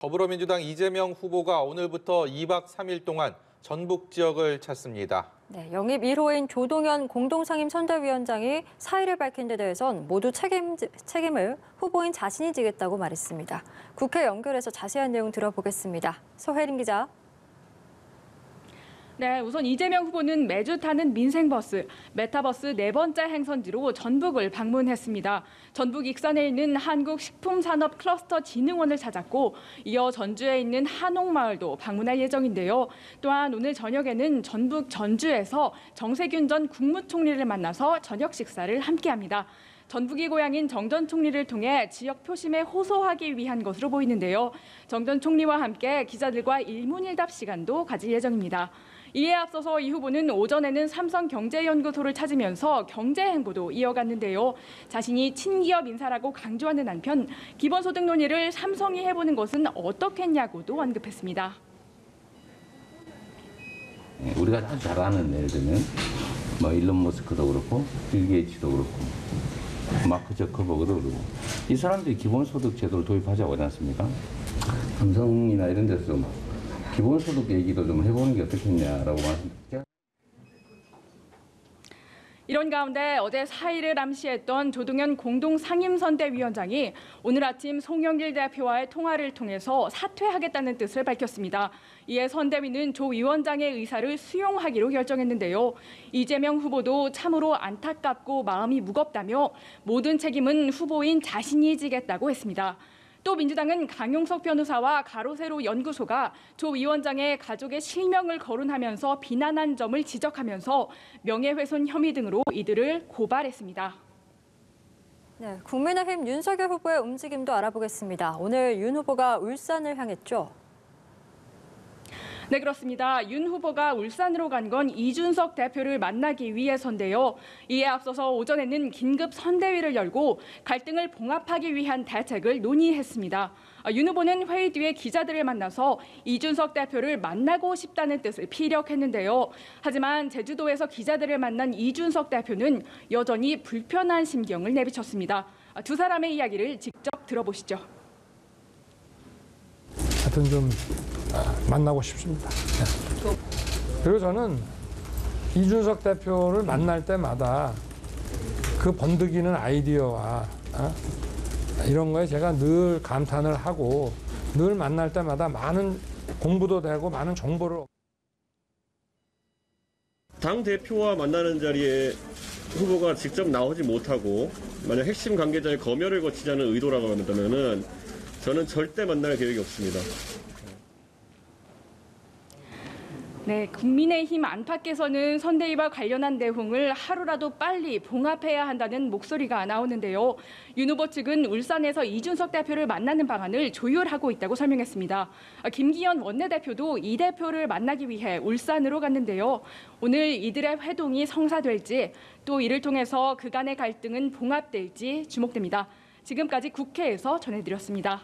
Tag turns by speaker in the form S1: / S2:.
S1: 더불어민주당 이재명 후보가 오늘부터 2박 3일 동안 전북 지역을 찾습니다.
S2: 네, 영입 1호인 조동현 공동상임선대위원장이 사의를 밝힌 데 대해선 모두 책임을 후보인 자신이 지겠다고 말했습니다. 국회 연결해서 자세한 내용 들어보겠습니다. 서혜린 기자.
S3: 네, 우선 이재명 후보는 매주 타는 민생버스, 메타버스 4번째 행선지로 전북을 방문했습니다. 전북 익산에 있는 한국식품산업클러스터진흥원을 찾았고 이어 전주에 있는 한옥마을도 방문할 예정인데요. 또한 오늘 저녁에는 전북 전주에서 정세균 전 국무총리를 만나서 저녁 식사를 함께합니다. 전북이 고향인 정 전 총리를 통해 지역 표심에 호소하기 위한 것으로 보이는데요. 정 전 총리와 함께 기자들과 일문일답 시간도 가질 예정입니다. 이에 앞서서 이 후보는 오전에는 삼성경제연구소를 찾으면서 경제 행보도 이어갔는데요. 자신이 친기업 인사라고 강조하는 한편 기본소득 논의를 삼성이 해보는 것은 어떻겠냐고도 언급했습니다.
S4: 우리가 아주 잘 아는 예를 들면 일론 머스크도 그렇고 빌 게이츠도 그렇고 마크 저커버그도 그렇고 이 사람들이 기본소득 제도를 도입하자고 하지 않습니까? 삼성이나 이런 데서 좀 기본소득 얘기도 좀 해보는 게 어떻겠냐라고 말씀드렸죠.
S3: 이런 가운데 어제 사의를 암시했던 조동현 공동상임선대위원장이 오늘 아침 송영길 대표와의 통화를 통해서 사퇴하겠다는 뜻을 밝혔습니다. 이에 선대위는 조 위원장의 의사를 수용하기로 결정했는데요. 이재명 후보도 참으로 안타깝고 마음이 무겁다며 모든 책임은 후보인 자신이 지겠다고 했습니다. 또 민주당은 강용석 변호사와 가로세로 연구소가 조 위원장의 가족의 실명을 거론하면서 비난한 점을 지적하면서 명예훼손 혐의 등으로 이들을 고발했습니다.
S2: 네, 국민의힘 윤석열 후보의 움직임도 알아보겠습니다. 오늘 윤 후보가 울산을 향했죠.
S3: 네, 그렇습니다. 윤 후보가 울산으로 간 건 이준석 대표를 만나기 위해서인데요. 이에 앞서서 오전에는 긴급 선대위를 열고 갈등을 봉합하기 위한 대책을 논의했습니다. 윤 후보는 회의 뒤에 기자들을 만나서 이준석 대표를 만나고 싶다는 뜻을 피력했는데요. 하지만 제주도에서 기자들을 만난 이준석 대표는 여전히 불편한 심경을 내비쳤습니다. 두 사람의 이야기를 직접 들어보시죠.
S5: 하여튼 좀 만나고 싶습니다. 그리고 저는 이준석 대표를 만날 때마다 그 번득이는 아이디어와 이런 거에 제가 늘 감탄을 하고 늘 만날 때마다 많은 공부도 되고 많은 정보를
S6: 당 대표와 만나는 자리에 후보가 직접 나오지 못하고 만약 핵심 관계자의 검열을 거치자는 의도라고 한다면은 저는 절대 만날 계획이 없습니다.
S3: 네, 국민의힘 안팎에서는 선대위와 관련한 내용을 하루라도 빨리 봉합해야 한다는 목소리가 나오는데요. 윤 후보 측은 울산에서 이준석 대표를 만나는 방안을 조율하고 있다고 설명했습니다. 김기현 원내대표도 이 대표를 만나기 위해 울산으로 갔는데요. 오늘 이들의 회동이 성사될지 또 이를 통해서 그간의 갈등은 봉합될지 주목됩니다. 지금까지 국회에서 전해드렸습니다.